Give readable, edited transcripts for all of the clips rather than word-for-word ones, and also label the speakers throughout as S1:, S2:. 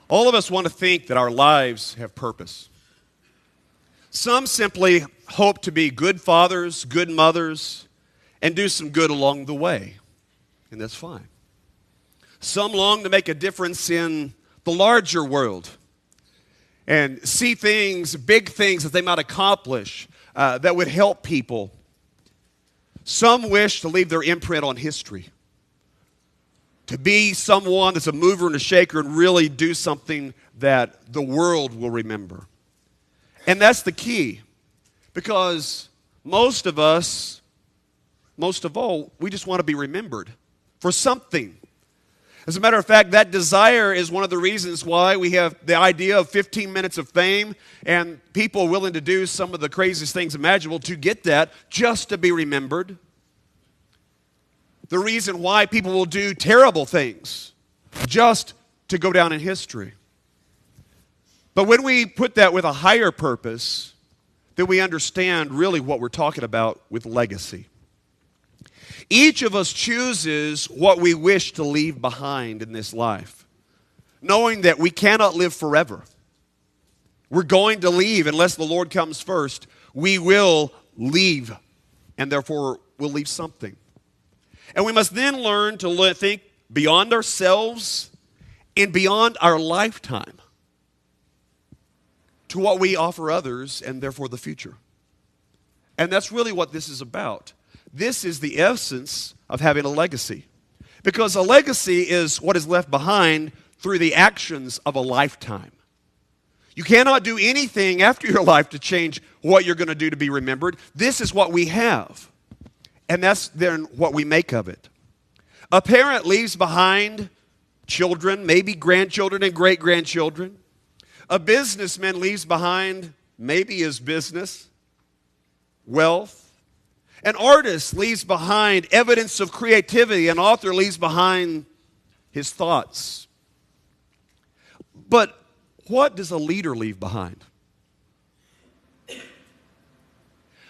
S1: All of us want to think that our lives have purpose. Some simply hope to be good fathers, good mothers, and do some good along the way, and that's fine. Some long to make a difference in the larger world and see things, big things that they might accomplish that would help people. Some wish to leave their imprint on history, to be someone that's a mover and a shaker and really do something that the world will remember. And that's the key, because most of us, most of all, we just want to be remembered for something. As a matter of fact, that desire is one of the reasons why we have the idea of 15 minutes of fame and people willing to do some of the craziest things imaginable to get that, just to be remembered. The reason why people will do terrible things just to go down in history. But when we put that with a higher purpose, then we understand really what we're talking about with legacy. Each of us chooses what we wish to leave behind in this life, knowing that we cannot live forever. We're going to leave unless the Lord comes first. We will leave, and therefore we'll leave something. And we must then learn to think beyond ourselves and beyond our lifetime to what we offer others and therefore the future. And that's really what this is about. This is the essence of having a legacy. Because a legacy is what is left behind through the actions of a lifetime. You cannot do anything after your life to change what you're going to do to be remembered. This is what we have. And that's then what we make of it. A parent leaves behind children, maybe grandchildren and great-grandchildren. A businessman leaves behind maybe his business, wealth. An artist leaves behind evidence of creativity. An author leaves behind his thoughts. But what does a leader leave behind?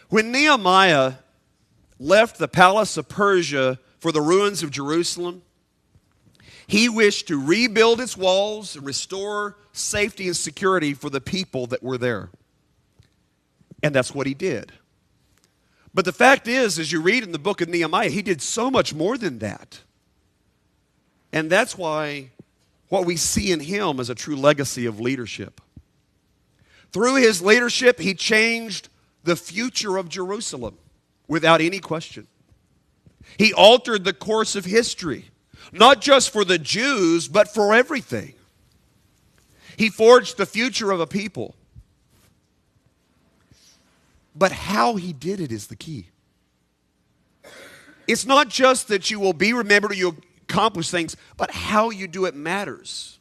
S1: When Nehemiah left the palace of Persia for the ruins of Jerusalem, he wished to rebuild its walls and restore safety and security for the people that were there. And that's what he did. But the fact is, as you read in the book of Nehemiah, he did so much more than that. And that's why what we see in him is a true legacy of leadership. Through his leadership, he changed the future of Jerusalem without any question. He altered the course of history, not just for the Jews, but for everything. He forged the future of a people. But how he did it is the key. It's not just that you will be remembered or you accomplish things, but how you do it matters.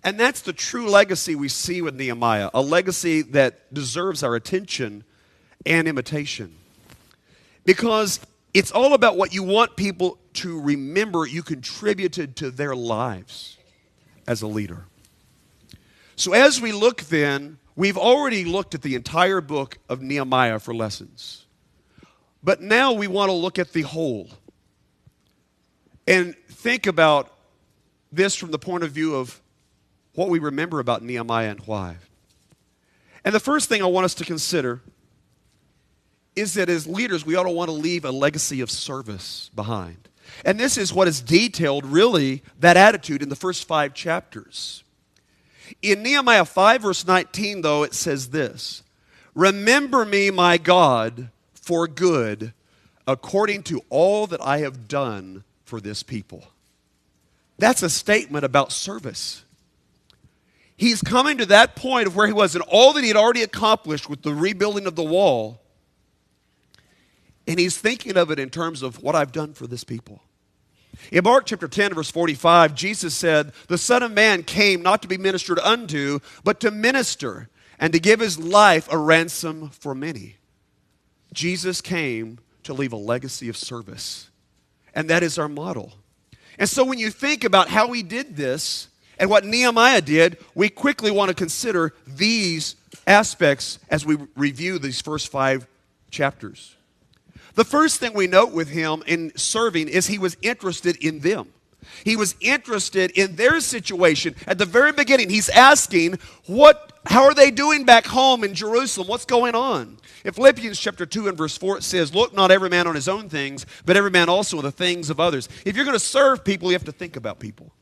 S1: And that's the true legacy we see with Nehemiah, a legacy that deserves our attention and imitation. Because it's all about what you want people to remember you contributed to their lives as a leader. So as we look then, we've already looked at the entire book of Nehemiah for lessons. But now we want to look at the whole and think about this from the point of view of what we remember about Nehemiah and why. And the first thing I want us to consider is that as leaders, we ought to want to leave a legacy of service behind. And this is what is detailed, really, that attitude in the first 5 chapters. In Nehemiah 5, verse 19, though, it says this: "Remember me, my God, for good, according to all that I have done for this people." That's a statement about service. He's coming to that point of where he was and all that he had already accomplished with the rebuilding of the wall. And he's thinking of it in terms of what I've done for this people. In Mark chapter 10, verse 45, Jesus said, "The Son of Man came not to be ministered unto, but to minister and to give his life a ransom for many." Jesus came to leave a legacy of service. And that is our model. And so when you think about how he did this and what Nehemiah did, we quickly want to consider these aspects as we review these first 5 chapters. The first thing we note with him in serving is he was interested in them. He was interested in their situation. At the very beginning, he's asking, how are they doing back home in Jerusalem? What's going on? In Philippians chapter 2 and verse 4, it says, look not every man on his own things, but every man also on the things of others. If you're going to serve people, you have to think about people.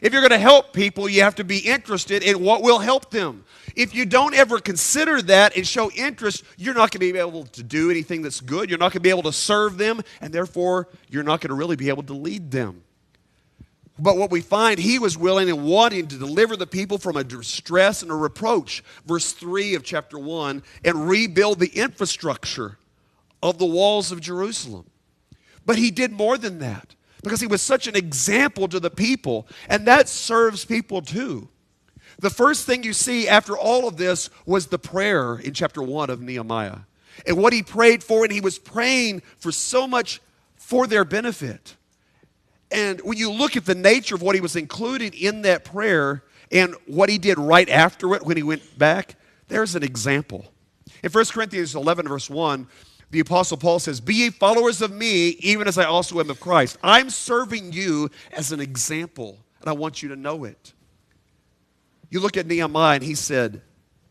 S1: If you're going to help people, you have to be interested in what will help them. If you don't ever consider that and show interest, you're not going to be able to do anything that's good. You're not going to be able to serve them, and therefore, you're not going to really be able to lead them. But what we find, he was willing and wanting to deliver the people from a distress and a reproach, verse 3 of chapter 1, and rebuild the infrastructure of the walls of Jerusalem. But he did more than that, because he was such an example to the people, and that serves people too. The first thing you see after all of this was the prayer in chapter 1 of Nehemiah. And what he prayed for, and he was praying for so much for their benefit. And when you look at the nature of what he was including in that prayer and what he did right after it when he went back, there's an example. In 1 Corinthians 11, verse 1, the Apostle Paul says, be ye followers of me, even as I also am of Christ. I'm serving you as an example, and I want you to know it. You look at Nehemiah, and he said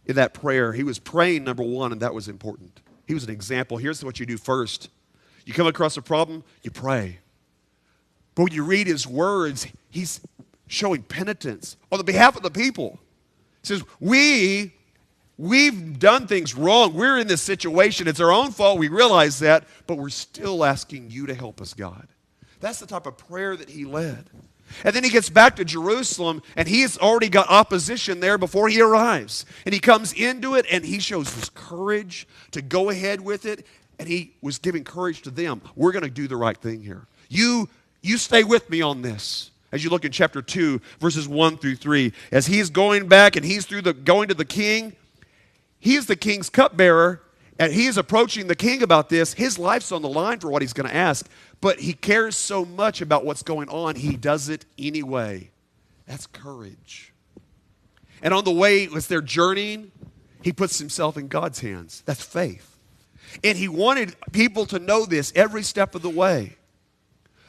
S1: in that prayer, he was praying, number one, and that was important. He was an example. Here's what you do first. You come across a problem, you pray. But when you read his words, he's showing penitence on the behalf of the people. He says, we've done things wrong. We're in this situation. It's our own fault. We realize that, but we're still asking you to help us, God. That's the type of prayer that he led. And then he gets back to Jerusalem, and he's already got opposition there before he arrives. And he comes into it, and he shows his courage to go ahead with it, and he was giving courage to them. We're going to do the right thing here. You stay with me on this. As you look in chapter 2, verses 1 through 3, as he's going back and he's going to the king, he is the king's cupbearer, and he is approaching the king about this. His life's on the line for what he's going to ask, but he cares so much about what's going on, he does it anyway. That's courage. And on the way, as they're journeying, he puts himself in God's hands. That's faith. And he wanted people to know this every step of the way,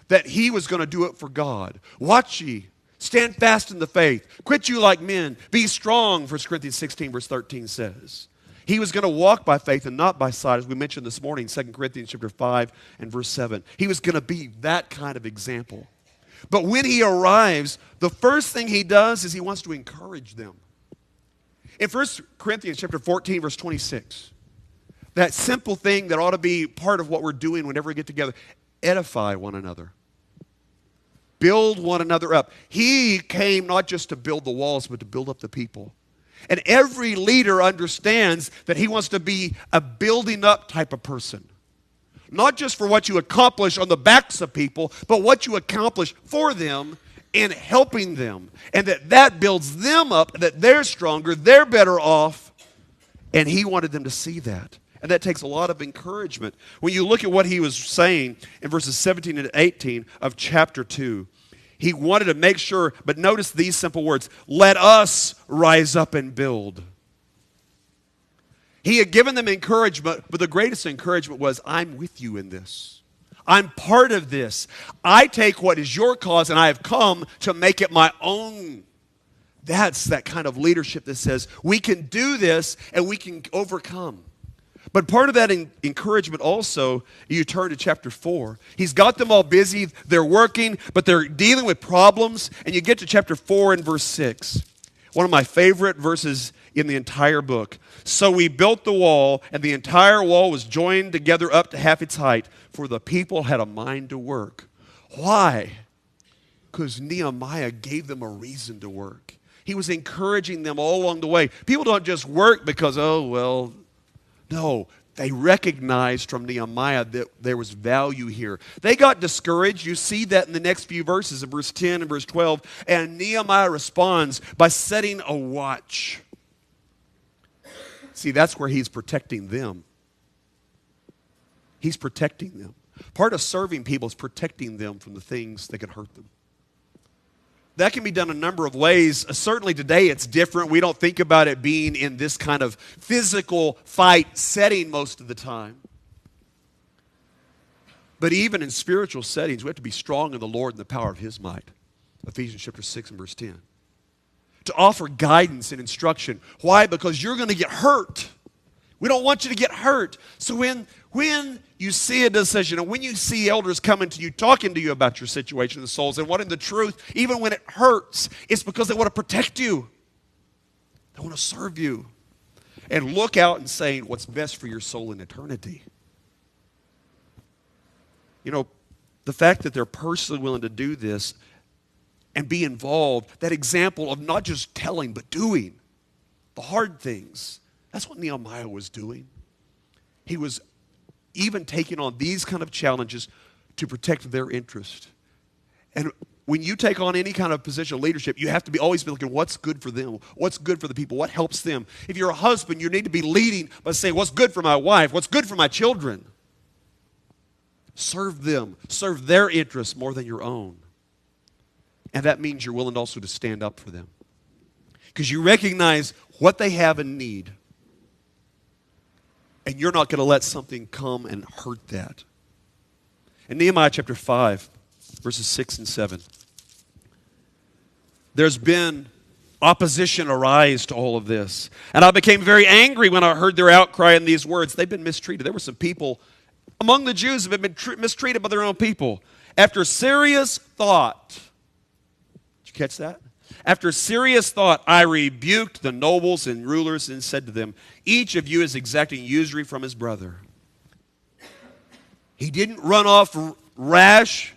S1: that he was going to do it for God. Watch ye, stand fast in the faith, quit you like men, be strong, 1 Corinthians 16 verse 13 says. He was going to walk by faith and not by sight, as we mentioned this morning, 2 Corinthians chapter 5 and verse 7. He was going to be that kind of example. But when he arrives, the first thing he does is he wants to encourage them. In 1 Corinthians chapter 14 verse 26, that simple thing that ought to be part of what we're doing whenever we get together, edify one another. Build one another up. He came not just to build the walls, but to build up the people. And every leader understands that he wants to be a building up type of person. Not just for what you accomplish on the backs of people, but what you accomplish for them and helping them. And that builds them up, that they're stronger, they're better off. And he wanted them to see that. And that takes a lot of encouragement. When you look at what he was saying in verses 17 and 18 of chapter 2, he wanted to make sure, but notice these simple words, let us rise up and build. He had given them encouragement, but the greatest encouragement was, I'm with you in this. I'm part of this. I take what is your cause and I have come to make it my own. That's that kind of leadership that says, we can do this and we can overcome. But part of that encouragement also, you turn to chapter 4. He's got them all busy, they're working, but they're dealing with problems. And you get to chapter 4 and verse 6. One of my favorite verses in the entire book. So we built the wall, and the entire wall was joined together up to half its height, for the people had a mind to work. Why? Because Nehemiah gave them a reason to work. He was encouraging them all along the way. People don't just work because, no, they recognized from Nehemiah that there was value here. They got discouraged. You see that in the next few verses, in verse 10 and verse 12. And Nehemiah responds by setting a watch. See, that's where he's protecting them. He's protecting them. Part of serving people is protecting them from the things that can hurt them. That can be done a number of ways. Certainly today it's different. We don't think about it being in this kind of physical fight setting most of the time. But even in spiritual settings, we have to be strong in the Lord and the power of His might. Ephesians chapter 6 and verse 10. To offer guidance and instruction. Why? Because you're going to get hurt. We don't want you to get hurt. So when you see a decision, and when you see elders coming to you, talking to you about your situation of the souls and wanting the truth, even when it hurts, it's because they want to protect you. They want to serve you. And look out and saying what's best for your soul in eternity. You know, the fact that they're personally willing to do this and be involved, that example of not just telling, but doing the hard things. That's what Nehemiah was doing. He was even taking on these kind of challenges to protect their interest. And when you take on any kind of position of leadership, you have to always be looking what's good for them, what's good for the people, what helps them. If you're a husband, you need to be leading by saying, what's good for my wife, what's good for my children. Serve them, serve their interests more than your own. And that means you're willing also to stand up for them. Because you recognize what they have in need. And you're not going to let something come and hurt that. In Nehemiah chapter 5, verses 6 and 7, there's been opposition arise to all of this. And I became very angry when I heard their outcry in these words. They've been mistreated. There were some people among the Jews who have been mistreated by their own people. After serious thought, did you catch that? After serious thought, I rebuked the nobles and rulers and said to them, each of you is exacting usury from his brother. He didn't run off rash,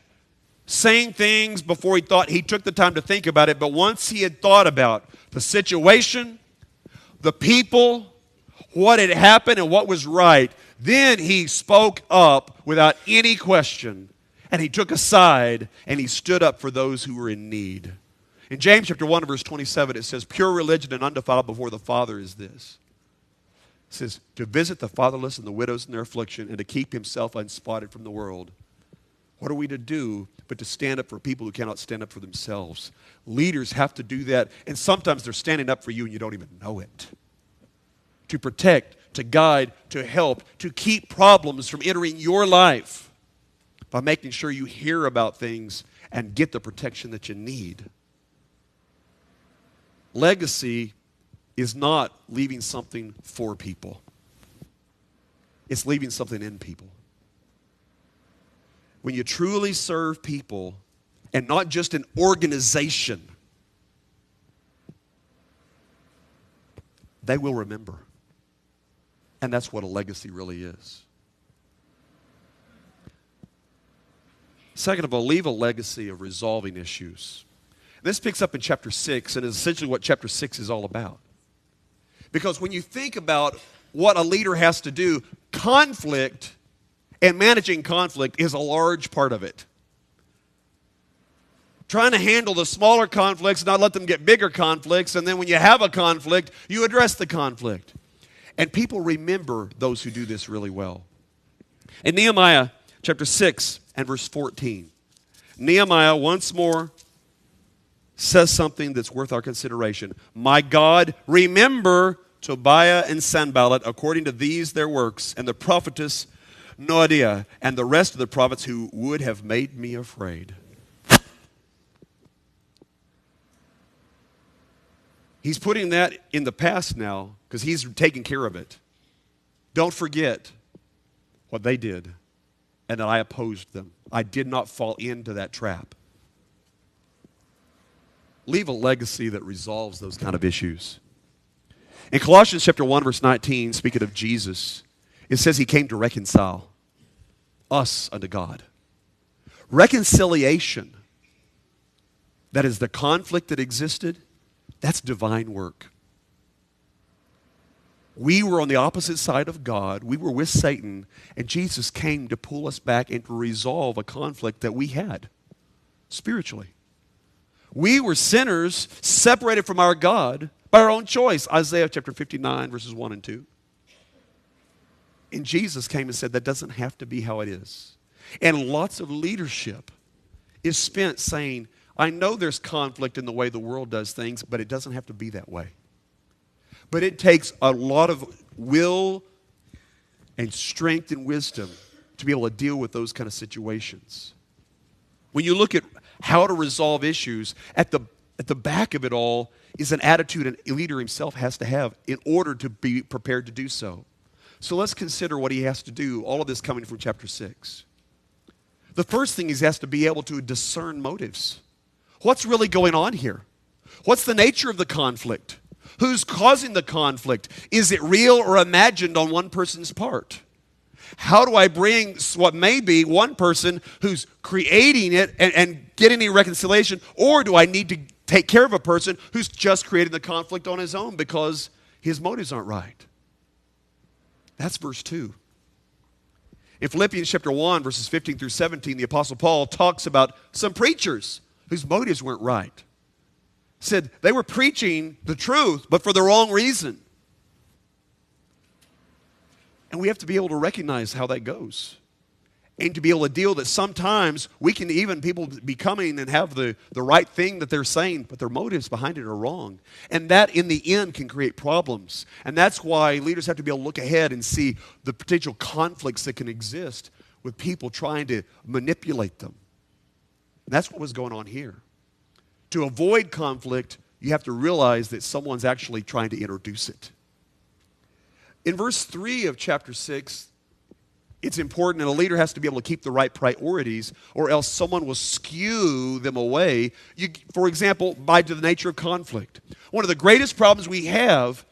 S1: saying things before he thought. He took the time to think about it. But once he had thought about the situation, the people, what had happened and what was right, then he spoke up without any question. And he took a side and he stood up for those who were in need. In James chapter 1 verse 27, it says, pure religion and undefiled before the Father is this. It says, to visit the fatherless and the widows in their affliction and to keep himself unspotted from the world. What are we to do but to stand up for people who cannot stand up for themselves? Leaders have to do that, and sometimes they're standing up for you and you don't even know it. To protect, to guide, to help, to keep problems from entering your life by making sure you hear about things and get the protection that you need. Legacy is not leaving something for people. It's leaving something in people. When you truly serve people and not just an organization, they will remember. And that's what a legacy really is. Second of all, leave a legacy of resolving issues. This picks up in chapter 6 and is essentially what chapter 6 is all about. Because when you think about what a leader has to do, conflict and managing conflict is a large part of it. Trying to handle the smaller conflicts, not let them get bigger conflicts, and then when you have a conflict, you address the conflict. And people remember those who do this really well. In Nehemiah chapter 6 and verse 14, Nehemiah once more says something that's worth our consideration. My God, remember Tobiah and Sanballat according to these their works, and the prophetess Noadiah, and the rest of the prophets who would have made me afraid. He's putting that in the past now because he's taking care of it. Don't forget what they did and that I opposed them. I did not fall into that trap. Leave a legacy that resolves those kind of issues. In Colossians chapter 1, verse 19, speaking of Jesus, it says he came to reconcile us unto God. Reconciliation, that is the conflict that existed, that's divine work. We were on the opposite side of God. We were with Satan, and Jesus came to pull us back and to resolve a conflict that we had spiritually. We were sinners separated from our God by our own choice. Isaiah chapter 59, verses 1 and 2. And Jesus came and said that doesn't have to be how it is. And lots of leadership is spent saying, I know there's conflict in the way the world does things, but it doesn't have to be that way. But it takes a lot of will and strength and wisdom to be able to deal with those kind of situations. When you look at how to resolve issues, at the back of it all is an attitude a leader himself has to have in order to be prepared to do so. So let's consider what he has to do, all of this coming from chapter 6. The first thing is he has to be able to discern motives. What's really going on here? What's the nature of the conflict? Who's causing the conflict? Is it real or imagined on one person's part? How do I bring what may be one person who's creating it and get any reconciliation? Or do I need to take care of a person who's just creating the conflict on his own because his motives aren't right? That's verse 2. In Philippians chapter 1, verses 15 through 17, the Apostle Paul talks about some preachers whose motives weren't right. Said they were preaching the truth, but for the wrong reason. And we have to be able to recognize how that goes. And to be able to deal that sometimes we can even people be coming and have the right thing that they're saying, but their motives behind it are wrong. And that in the end can create problems. And that's why leaders have to be able to look ahead and see the potential conflicts that can exist with people trying to manipulate them. And that's what was going on here. To avoid conflict, you have to realize that someone's actually trying to introduce it. In verse 3 of chapter 6, it's important, and a leader has to be able to keep the right priorities, or else someone will skew them away. For example, by the nature of conflict. One of the greatest problems we have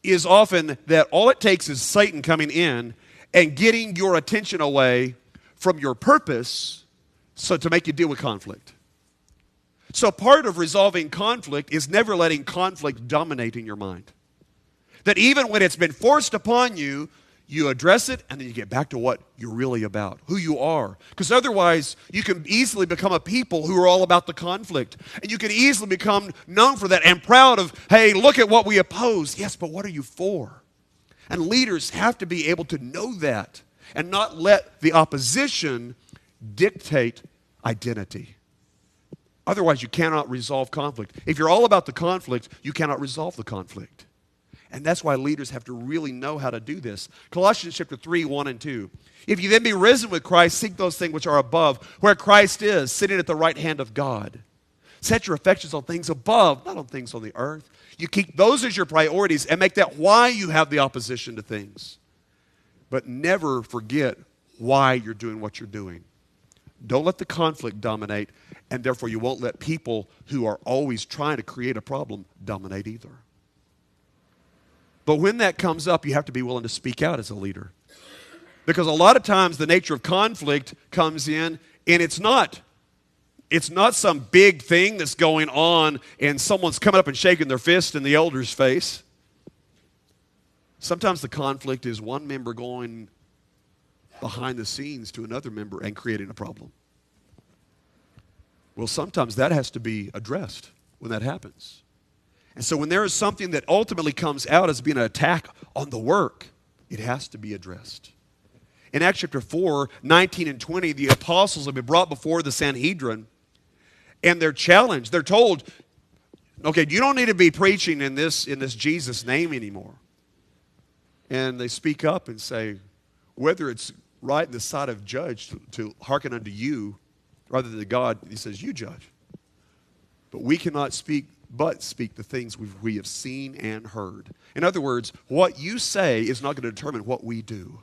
S1: is often that all it takes is Satan coming in and getting your attention away from your purpose so to make you deal with conflict. So part of resolving conflict is never letting conflict dominate in your mind. That even when it's been forced upon you, you address it and then you get back to what you're really about, who you are. Because otherwise, you can easily become a people who are all about the conflict. And you can easily become known for that and proud of, hey, look at what we oppose. Yes, but what are you for? And leaders have to be able to know that and not let the opposition dictate identity. Otherwise, you cannot resolve conflict. If you're all about the conflict, you cannot resolve the conflict. And that's why leaders have to really know how to do this. Colossians chapter 3, 1 and 2. If you then be risen with Christ, seek those things which are above, where Christ is, sitting at the right hand of God. Set your affections on things above, not on things on the earth. You keep those as your priorities and make that why you have the opposition to things. But never forget why you're doing what you're doing. Don't let the conflict dominate, and therefore you won't let people who are always trying to create a problem dominate either. But when that comes up, you have to be willing to speak out as a leader. Because a lot of times the nature of conflict comes in, and it's not some big thing that's going on and someone's coming up and shaking their fist in the elder's face. Sometimes the conflict is one member going behind the scenes to another member and creating a problem. Well, sometimes that has to be addressed when that happens. And so when there is something that ultimately comes out as being an attack on the work, it has to be addressed. In Acts chapter 4, 19 and 20, the apostles have been brought before the Sanhedrin, and they're challenged. They're told, okay, you don't need to be preaching in this Jesus name anymore. And they speak up and say, whether it's right in the sight of judge to hearken unto you rather than God, he says, you judge. But we cannot speak the things we have seen and heard. In other words, what you say is not going to determine what we do.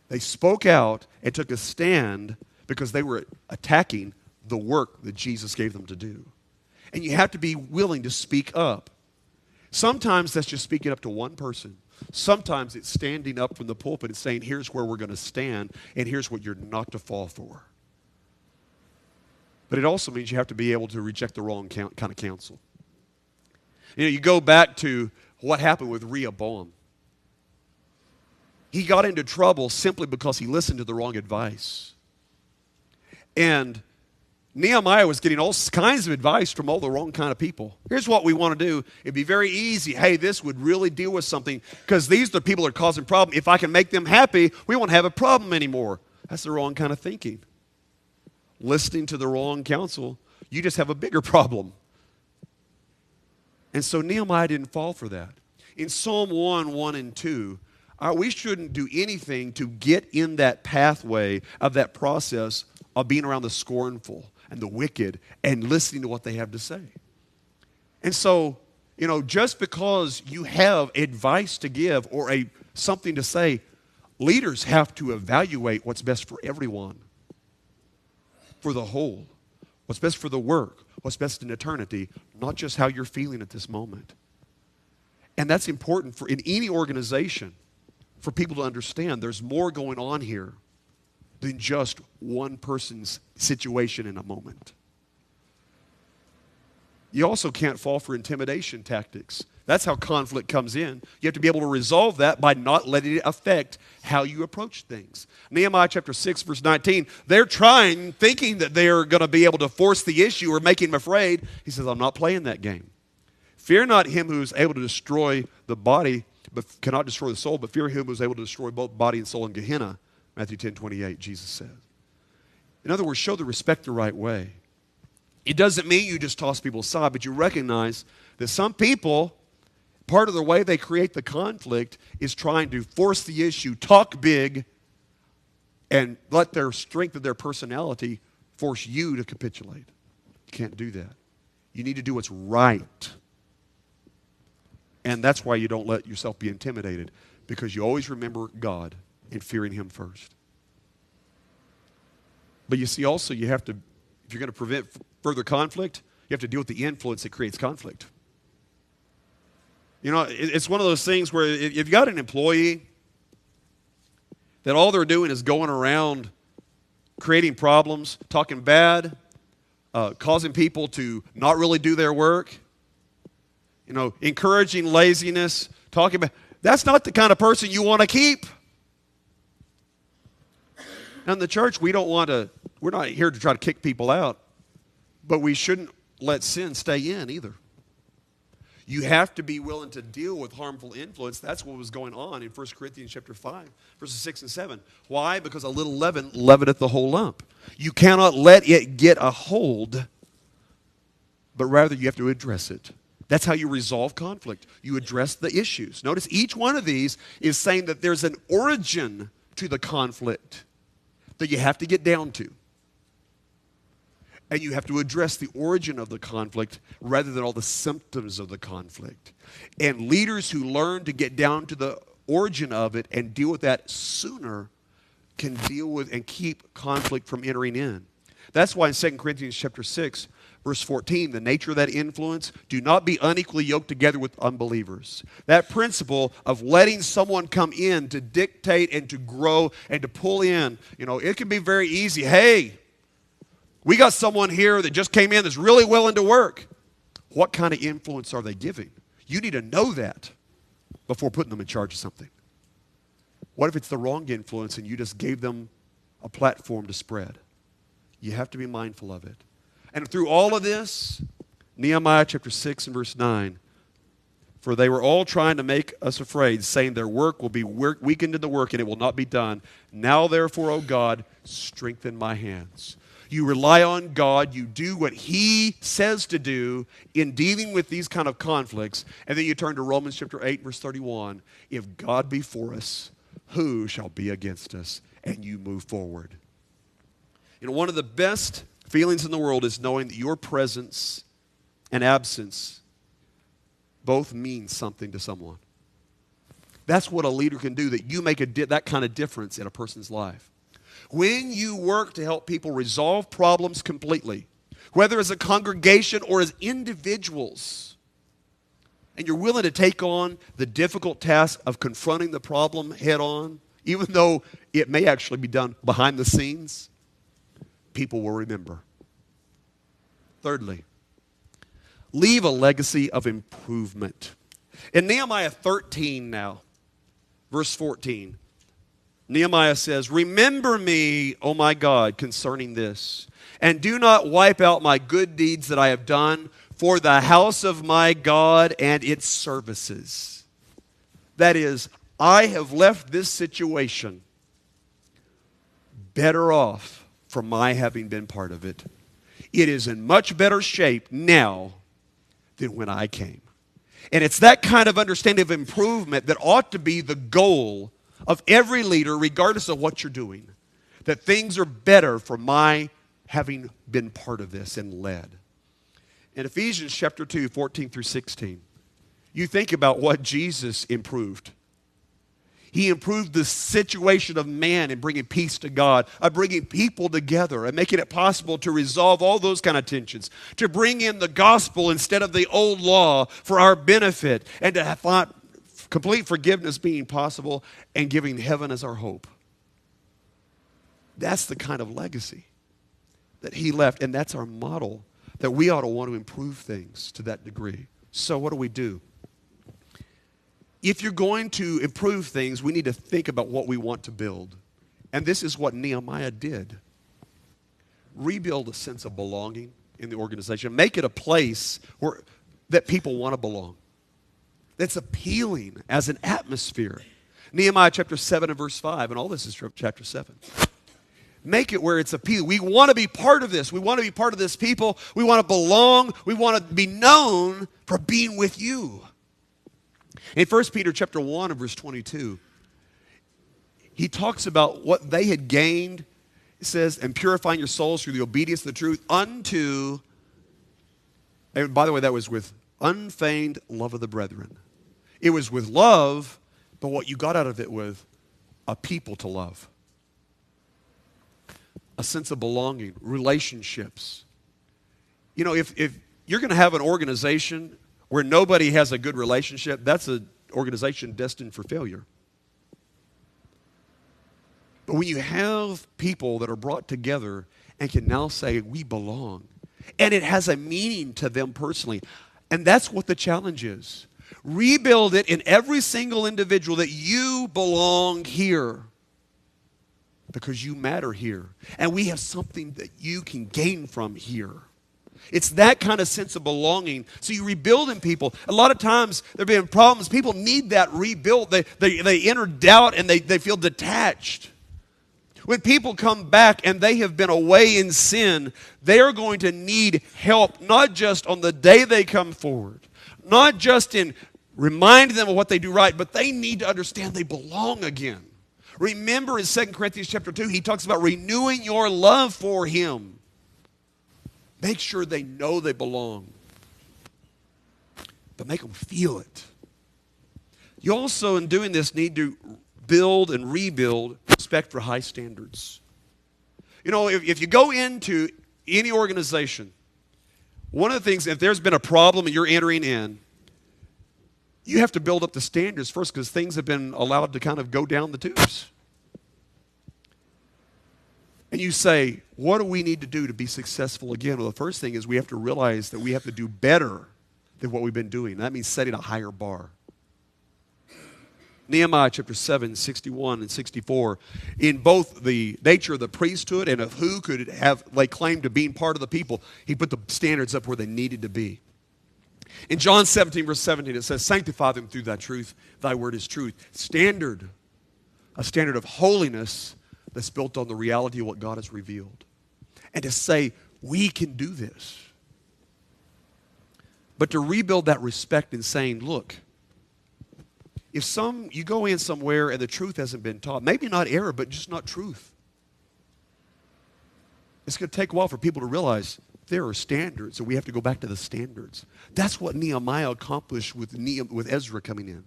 S1: They spoke out and took a stand because they were attacking the work that Jesus gave them to do. And you have to be willing to speak up. Sometimes that's just speaking up to one person. Sometimes it's standing up from the pulpit and saying, here's where we're going to stand, and here's what you're not to fall for. But it also means you have to be able to reject the wrong kind of counsel. You go back to what happened with Rehoboam. He got into trouble simply because he listened to the wrong advice. And Nehemiah was getting all kinds of advice from all the wrong kind of people. Here's what we want to do. It'd be very easy. Hey, this would really deal with something because these are the people that are causing problem. If I can make them happy, we won't have a problem anymore. That's the wrong kind of thinking. Listening to the wrong counsel, you just have a bigger problem. And so Nehemiah didn't fall for that. In Psalm 1, 1 and 2, We shouldn't do anything to get in that pathway of that process of being around the scornful and the wicked and listening to what they have to say. And so, just because you have advice to give or something to say, leaders have to evaluate what's best for everyone, for the whole, what's best for the work, what's best in eternity, not just how you're feeling at this moment. And that's important in any organization for people to understand there's more going on here than just one person's situation in a moment. You also can't fall for intimidation tactics. That's how conflict comes in. You have to be able to resolve that by not letting it affect how you approach things. Nehemiah chapter 6, verse 19, they're thinking that they're going to be able to force the issue or make him afraid. He says, I'm not playing that game. Fear not him who is able to destroy the body, but cannot destroy the soul, but fear him who is able to destroy both body and soul in Gehenna. Matthew 10:28, Jesus says. In other words, show the respect the right way. It doesn't mean you just toss people aside, but you recognize that some people, part of the way they create the conflict is trying to force the issue, talk big, and let their strength of their personality force you to capitulate. You can't do that. You need to do what's right. And that's why you don't let yourself be intimidated, because you always remember God and fearing him first. But you see, also, you have to, if you're going to prevent further conflict, you have to deal with the influence that creates conflict. It's one of those things where if you've got an employee that all they're doing is going around creating problems, talking bad, causing people to not really do their work, encouraging laziness, talking about, that's not the kind of person you want to keep. Now in the church, we're not here to try to kick people out, but we shouldn't let sin stay in either. You have to be willing to deal with harmful influence. That's what was going on in 1 Corinthians chapter 5, verses 6 and 7. Why? Because a little leaven leaveneth the whole lump. You cannot let it get a hold, but rather you have to address it. That's how you resolve conflict. You address the issues. Notice each one of these is saying that there's an origin to the conflict that you have to get down to. And you have to address the origin of the conflict rather than all the symptoms of the conflict. And leaders who learn to get down to the origin of it and deal with that sooner can deal with and keep conflict from entering in. That's why in 2 Corinthians chapter 6, verse 14, the nature of that influence, do not be unequally yoked together with unbelievers. That principle of letting someone come in to dictate and to grow and to pull in, it can be very easy. Hey, we got someone here that just came in that's really willing to work. What kind of influence are they giving? You need to know that before putting them in charge of something. What if it's the wrong influence and you just gave them a platform to spread? You have to be mindful of it. And through all of this, Nehemiah chapter 6 and verse 9, for they were all trying to make us afraid, saying their work will be weakened in the work and it will not be done. Now therefore, O God, strengthen my hands. You rely on God, you do what he says to do in dealing with these kind of conflicts, and then you turn to Romans chapter 8, verse 31. If God be for us, who shall be against us? And you move forward. One of the best feelings in the world is knowing that your presence and absence both mean something to someone. That's what a leader can do, that you make that kind of difference in a person's life. When you work to help people resolve problems completely, whether as a congregation or as individuals, and you're willing to take on the difficult task of confronting the problem head on, even though it may actually be done behind the scenes, people will remember. Thirdly, leave a legacy of improvement. In Nehemiah 13 now, verse 14, Nehemiah says, remember me, O my God, concerning this, and do not wipe out my good deeds that I have done for the house of my God and its services. That is, I have left this situation better off for my having been part of it. It is in much better shape now than when I came. And it's that kind of understanding of improvement that ought to be the goal of every leader, regardless of what you're doing. That things are better for my having been part of this and led. In Ephesians chapter 2, 14 through 16, you think about what Jesus improved. He improved the situation of man in bringing peace to God, of bringing people together and making it possible to resolve all those kind of tensions, to bring in the gospel instead of the old law for our benefit, and to have complete forgiveness being possible and giving heaven as our hope. That's the kind of legacy that he left, and that's our model that we ought to want to improve things to that degree. So what do? If you're going to improve things, we need to think about what we want to build. And this is what Nehemiah did. Rebuild a sense of belonging in the organization. Make it a place that people want to belong. That's appealing as an atmosphere. Nehemiah chapter 7 and verse 5, and all this is from chapter 7. Make it where it's appealing. We want to be part of this. We want to be part of this people. We want to belong. We want to be known for being with you. In 1 Peter chapter 1 and verse 22, he talks about what they had gained. It says, and purifying your souls through the obedience of the truth unto, and by the way, that was with unfeigned love of the brethren. It was with love, but what you got out of it was a people to love. A sense of belonging, relationships. You know, if you're going to have an organization where nobody has a good relationship, that's an organization destined for failure. But when you have people that are brought together and can now say, we belong, and it has a meaning to them personally, and that's what the challenge is. Rebuild it in every single individual that you belong here because you matter here, and we have something that you can gain from here. It's that kind of sense of belonging. So you rebuild in people. A lot of times there have been problems. People need that rebuild. They enter doubt and they feel detached. When people come back and they have been away in sin, they are going to need help, not just on the day they come forward, not just in reminding them of what they do right, but they need to understand they belong again. Remember in 2 Corinthians chapter 2, he talks about renewing your love for him. Make sure they know they belong. But make them feel it. You also, in doing this, need to build and rebuild respect for high standards. You know, if you go into any organization, one of the things, if there's been a problem and you're entering in, you have to build up the standards first because things have been allowed to kind of go down the tubes. And you say, what do we need to do to be successful again? Well, the first thing is we have to realize that we have to do better than what we've been doing. That means setting a higher bar. Nehemiah chapter 7, 61 and 64, in both the nature of the priesthood and of who could have lay claim to being part of the people, he put the standards up where they needed to be. In John 17, verse 17, it says, sanctify them through thy truth. Thy word is truth. Standard, a standard of holiness that's built on the reality of what God has revealed. And to say, we can do this. But to rebuild that respect in saying, look, if you go in somewhere and the truth hasn't been taught, maybe not error, but just not truth. It's going to take a while for people to realize there are standards, and we have to go back to the standards. That's what Nehemiah accomplished with Ezra coming in.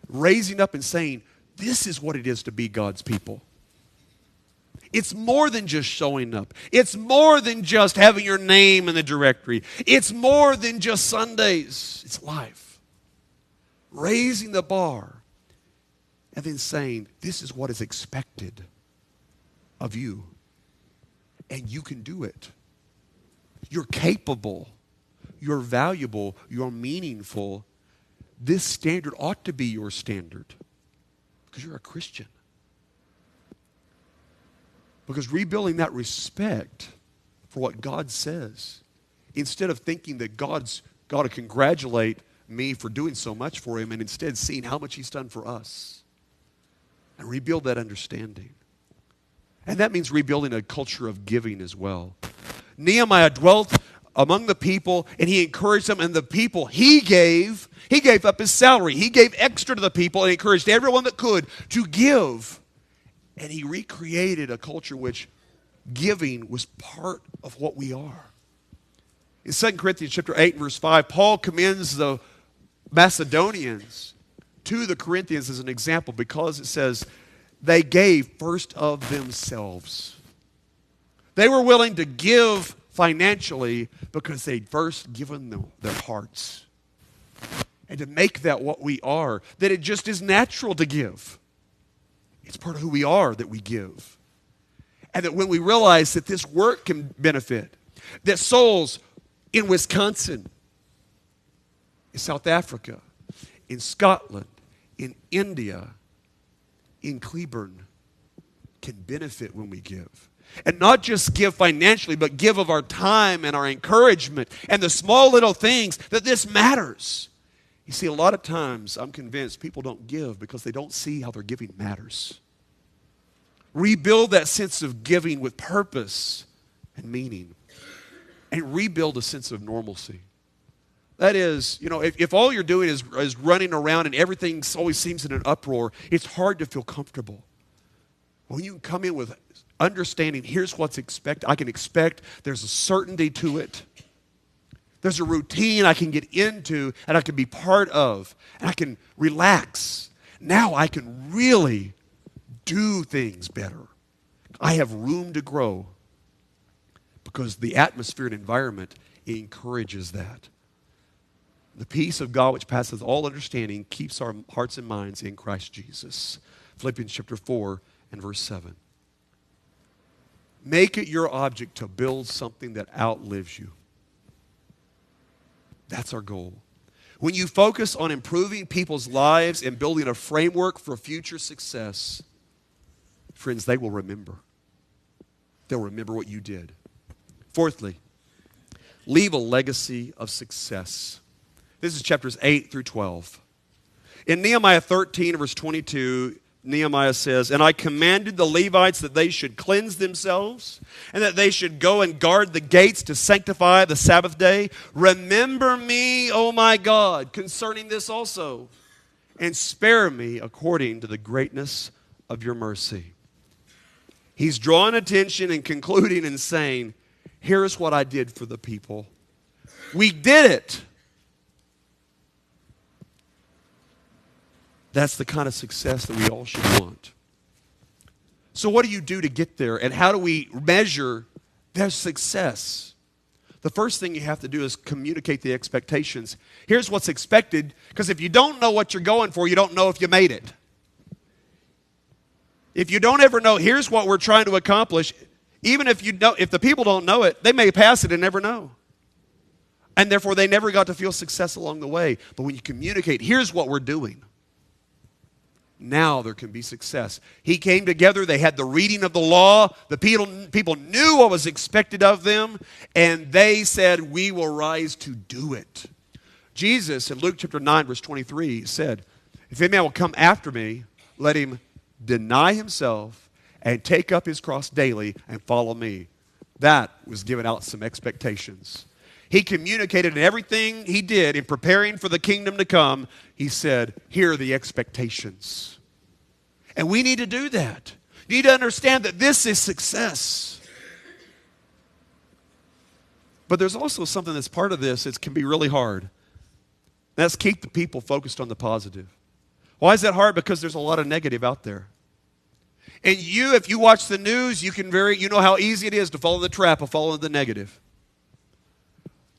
S1: Raising up and saying, this is what it is to be God's people. It's more than just showing up. It's more than just having your name in the directory. It's more than just Sundays. It's life. Raising the bar and then saying, this is what is expected of you. And you can do it. You're capable. You're valuable. You're meaningful. This standard ought to be your standard because you're a Christian. Because rebuilding that respect for what God says, instead of thinking that God's got to congratulate me for doing so much for him, and instead seeing how much he's done for us. And rebuild that understanding. And that means rebuilding a culture of giving as well. Nehemiah dwelt among the people, and he encouraged them, and the people he gave up his salary. He gave extra to the people and encouraged everyone that could to give. And he recreated a culture in which giving was part of what we are. In 2 Corinthians chapter 8, verse 5, Paul commends the Macedonians to the Corinthians as an example because it says they gave first of themselves. They were willing to give financially because they'd first given them their hearts. And to make that what we are, that it just is natural to give. It's part of who we are that we give. And that when we realize that this work can benefit, that souls in Wisconsin, in South Africa, in Scotland, in India, in Cleburne, can benefit when we give. And not just give financially, but give of our time and our encouragement and the small little things that this matters. You see, a lot of times I'm convinced people don't give because they don't see how their giving matters. Rebuild that sense of giving with purpose and meaning. And rebuild a sense of normalcy. That is, if all you're doing is running around and everything always seems in an uproar, it's hard to feel comfortable. When you come in with understanding, here's what's expected. I can expect there's a certainty to it. There's a routine I can get into and I can be part of. And I can relax. Now I can really do things better. I have room to grow because the atmosphere and environment encourages that. The peace of God which passes all understanding keeps our hearts and minds in Christ Jesus. Philippians chapter 4 and verse 7. Make it your object to build something that outlives you. That's our goal. When you focus on improving people's lives and building a framework for future success, friends, they will remember. They'll remember what you did. Fourthly, leave a legacy of success. This is chapters 8 through 12. In Nehemiah 13, verse 22, Nehemiah says, "And I commanded the Levites that they should cleanse themselves, and that they should go and guard the gates to sanctify the Sabbath day. Remember me, O my God, concerning this also, and spare me according to the greatness of your mercy." He's drawing attention and concluding and saying, here's what I did for the people. We did it. That's the kind of success that we all should want. So what do you do to get there? And how do we measure their success? The first thing you have to do is communicate the expectations. Here's what's expected, because if you don't know what you're going for, you don't know if you made it. If you don't ever know, here's what we're trying to accomplish, even if the people don't know it, they may pass it and never know. And therefore, they never got to feel success along the way. But when you communicate, here's what we're doing, now there can be success. He came together, they had the reading of the law, the people knew what was expected of them, and they said, we will rise to do it. Jesus, in Luke chapter 9, verse 23, said, if any man will come after me, let him deny himself and take up his cross daily and follow me. That was giving out some expectations. He communicated in everything he did in preparing for the kingdom to come. He said, here are the expectations. And we need to do that. You need to understand that this is success. But there's also something that's part of this that can be really hard. That's keep the people focused on the positive. Why is that hard? Because there's a lot of negative out there. And if you watch the news, you know how easy it is to fall in the trap of following the negative.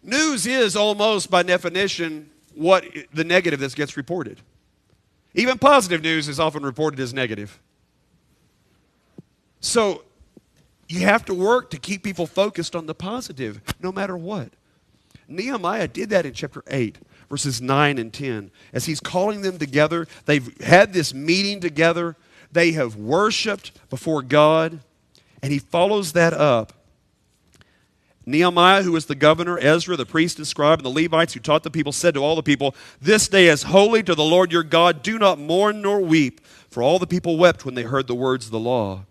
S1: News is almost, by definition, what the negative that gets reported. Even positive news is often reported as negative. So you have to work to keep people focused on the positive, no matter what. Nehemiah did that in chapter 8, verses 9 and 10. As he's calling them together, they've had this meeting together. They have worshiped before God, and he follows that up. Nehemiah, who was the governor, Ezra, the priest and scribe, and the Levites who taught the people, said to all the people, this day is holy to the Lord your God. Do not mourn nor weep. For all the people wept when they heard the words of the law.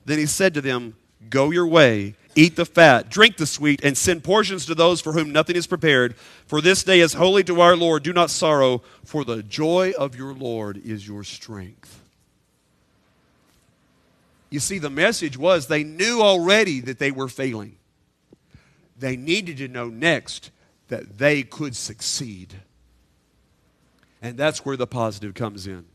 S1: Then he said to them, go your way Eat the fat, drink the sweet, and send portions to those for whom nothing is prepared. For this day is holy to our Lord. Do not sorrow, for the joy of your Lord is your strength. You see, the message was they knew already that they were failing. They needed to know next that they could succeed. And that's where the positive comes in.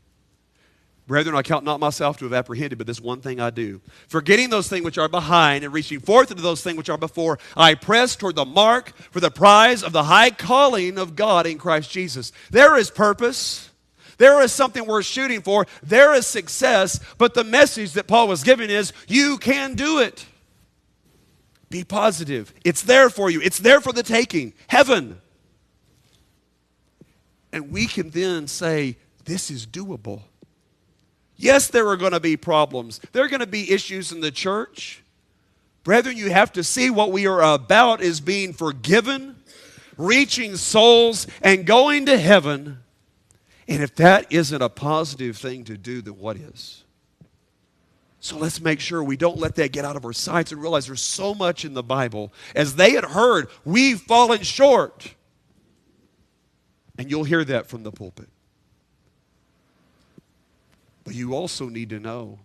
S1: Brethren, I count not myself to have apprehended, but this one thing I do. Forgetting those things which are behind and reaching forth into those things which are before, I press toward the mark for the prize of the high calling of God in Christ Jesus. There is purpose. There is something worth shooting for. There is success. But the message that Paul was giving is, you can do it. Be positive. It's there for you. It's there for the taking. Heaven. And we can then say, this is doable. Yes, there are going to be problems. There are going to be issues in the church. Brethren, you have to see what we are about is being forgiven, reaching souls, and going to heaven. And if that isn't a positive thing to do, then what is? So let's make sure we don't let that get out of our sights and realize there's so much in the Bible. As they had heard, we've fallen short. And you'll hear that from the pulpit. But you also need to know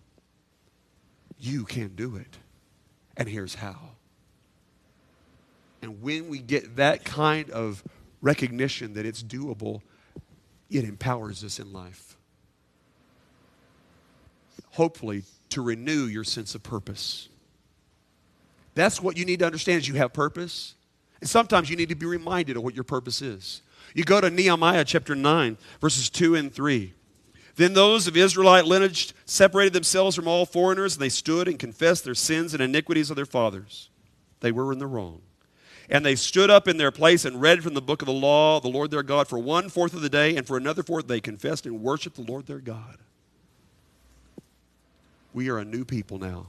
S1: you can do it. And here's how. And when we get that kind of recognition that it's doable, it empowers us in life. Hopefully, to renew your sense of purpose. That's what you need to understand is you have purpose. And sometimes you need to be reminded of what your purpose is. You go to Nehemiah chapter 9, verses 2 and 3. Then those of Israelite lineage separated themselves from all foreigners, and they stood and confessed their sins and iniquities of their fathers. They were in the wrong. And they stood up in their place and read from the book of the law of the Lord their God for 1/4 of the day, and for another fourth they confessed and worshiped the Lord their God. We are a new people now.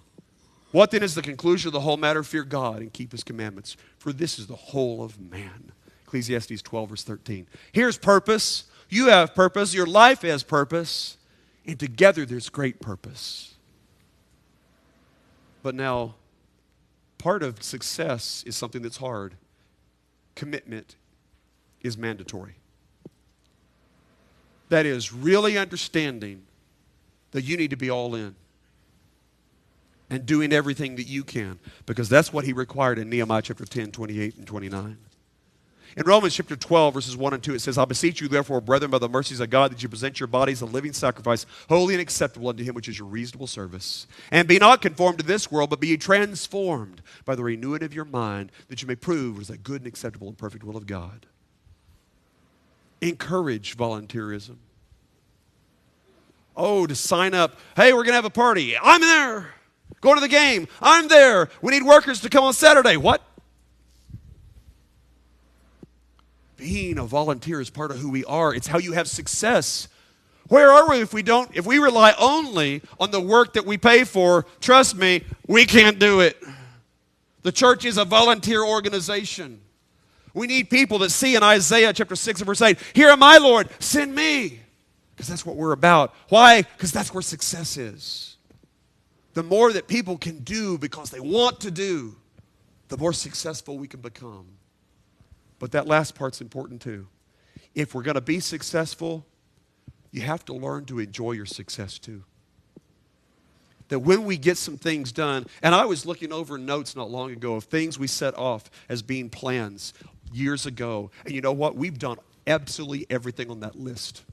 S1: What then is the conclusion of the whole matter? Fear God and keep his commandments, for this is the whole of man. Ecclesiastes 12, verse 13. Here's purpose. You have purpose. Your life has purpose. And together there's great purpose. But now, part of success is something that's hard. Commitment is mandatory. That is really understanding that you need to be all in and doing everything that you can, because that's what he required in Nehemiah chapter 10, 28 and 29. In Romans chapter 12, verses 1 and 2, it says, I beseech you, therefore, brethren, by the mercies of God, that you present your bodies a living sacrifice, holy and acceptable unto him, which is your reasonable service. And be not conformed to this world, but be ye transformed by the renewing of your mind, that you may prove what is that good and acceptable and perfect will of God. Encourage volunteerism. Oh, to sign up. Hey, we're going to have a party. I'm there. Going to the game. I'm there. We need workers to come on Saturday. What? Being a volunteer is part of who we are. It's how you have success. Where are we if we rely only on the work that we pay for? Trust me, we can't do it. The church is a volunteer organization. We need people that see in Isaiah chapter 6 and verse 8, here am I, Lord, send me. Because that's what we're about. Why? Because that's where success is. The more that people can do because they want to do, the more successful we can become. But that last part's important too. If we're going to be successful, you have to learn to enjoy your success too. That when we get some things done, and I was looking over notes not long ago of things we set off as being plans years ago. And you know what? We've done absolutely everything on that list.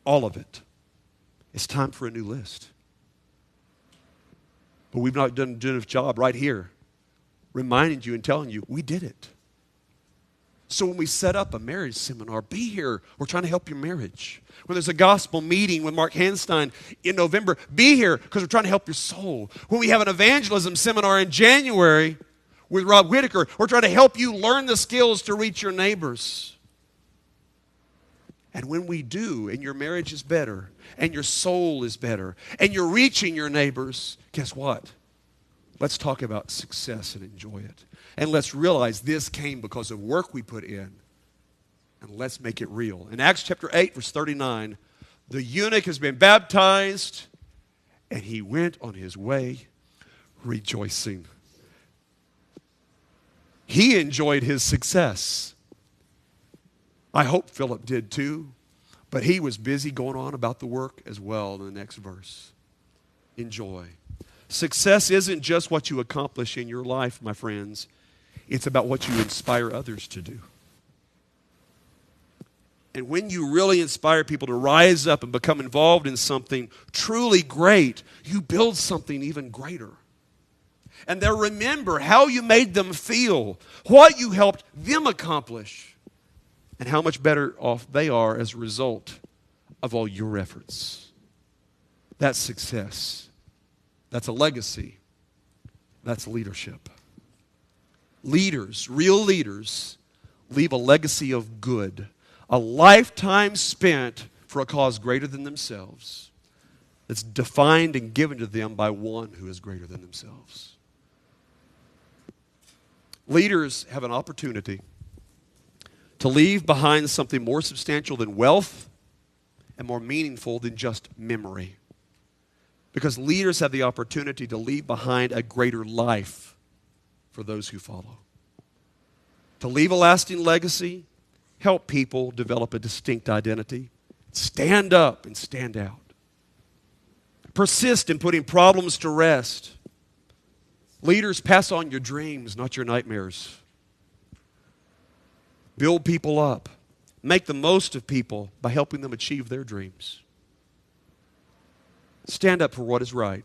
S1: All of it. It's time for a new list. But we've not done a good enough job right here reminding you and telling you we did it. So when we set up a marriage seminar, be here. We're trying to help your marriage. When there's a gospel meeting with Mark Hanstein in November, be here because we're trying to help your soul. When we have an evangelism seminar in January with Rob Whitaker, we're trying to help you learn the skills to reach your neighbors. And when we do, and your marriage is better, and your soul is better, and you're reaching your neighbors, guess what? Let's talk about success and enjoy it. And let's realize this came because of work we put in. And let's make it real. In Acts chapter 8, verse 39, the eunuch has been baptized, and he went on his way rejoicing. He enjoyed his success. I hope Philip did too, but he was busy going on about the work as well in the next verse. Enjoy. Success isn't just what you accomplish in your life, my friends. It's about what you inspire others to do. And when you really inspire people to rise up and become involved in something truly great, you build something even greater. And they'll remember how you made them feel, what you helped them accomplish, and how much better off they are as a result of all your efforts. That's success. That's a legacy. That's leadership. Leaders, real leaders, leave a legacy of good, a lifetime spent for a cause greater than themselves, that's defined and given to them by one who is greater than themselves. Leaders have an opportunity to leave behind something more substantial than wealth and more meaningful than just memory. Because leaders have the opportunity to leave behind a greater life for those who follow. To leave a lasting legacy, help people develop a distinct identity, stand up and stand out. Persist in putting problems to rest. Leaders, pass on your dreams, not your nightmares. Build people up. Make the most of people by helping them achieve their dreams. Stand up for what is right,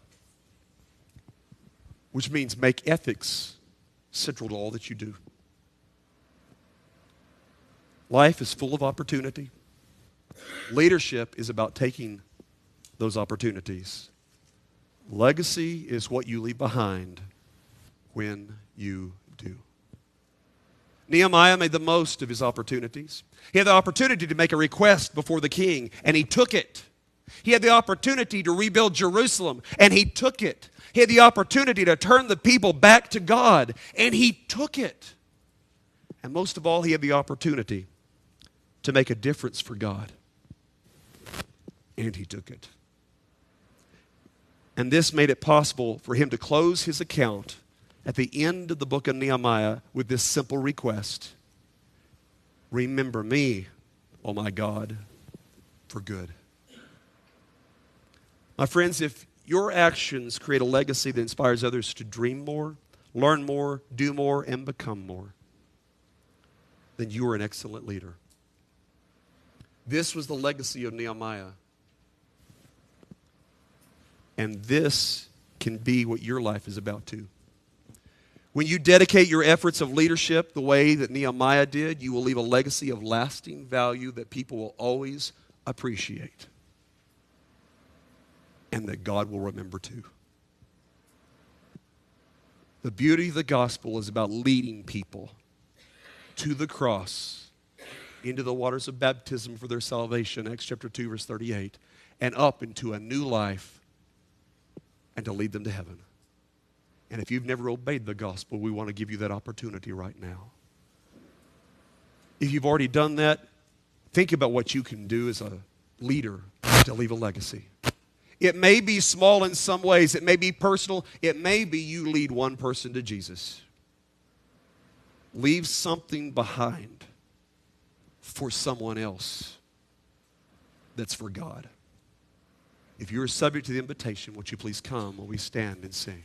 S1: which means make ethics central to all that you do. Life is full of opportunity. Leadership is about taking those opportunities. Legacy is what you leave behind when you do. Nehemiah made the most of his opportunities. He had the opportunity to make a request before the king, and he took it. He had the opportunity to rebuild Jerusalem, and he took it. He had the opportunity to turn the people back to God, and he took it. And most of all, he had the opportunity to make a difference for God, and he took it. And this made it possible for him to close his account at the end of the book of Nehemiah with this simple request: remember me, O my God, for good. My friends, if your actions create a legacy that inspires others to dream more, learn more, do more, and become more, then you are an excellent leader. This was the legacy of Nehemiah. And this can be what your life is about too. When you dedicate your efforts of leadership the way that Nehemiah did, you will leave a legacy of lasting value that people will always appreciate, and that God will remember too. The beauty of the gospel is about leading people to the cross, into the waters of baptism for their salvation, Acts chapter 2, verse 38, and up into a new life, and to lead them to heaven. And if you've never obeyed the gospel, we want to give you that opportunity right now. If you've already done that, think about what you can do as a leader to leave a legacy. It may be small in some ways. It may be personal. It may be you lead one person to Jesus. Leave something behind for someone else that's for God. If you're subject to the invitation, would you please come while we stand and sing?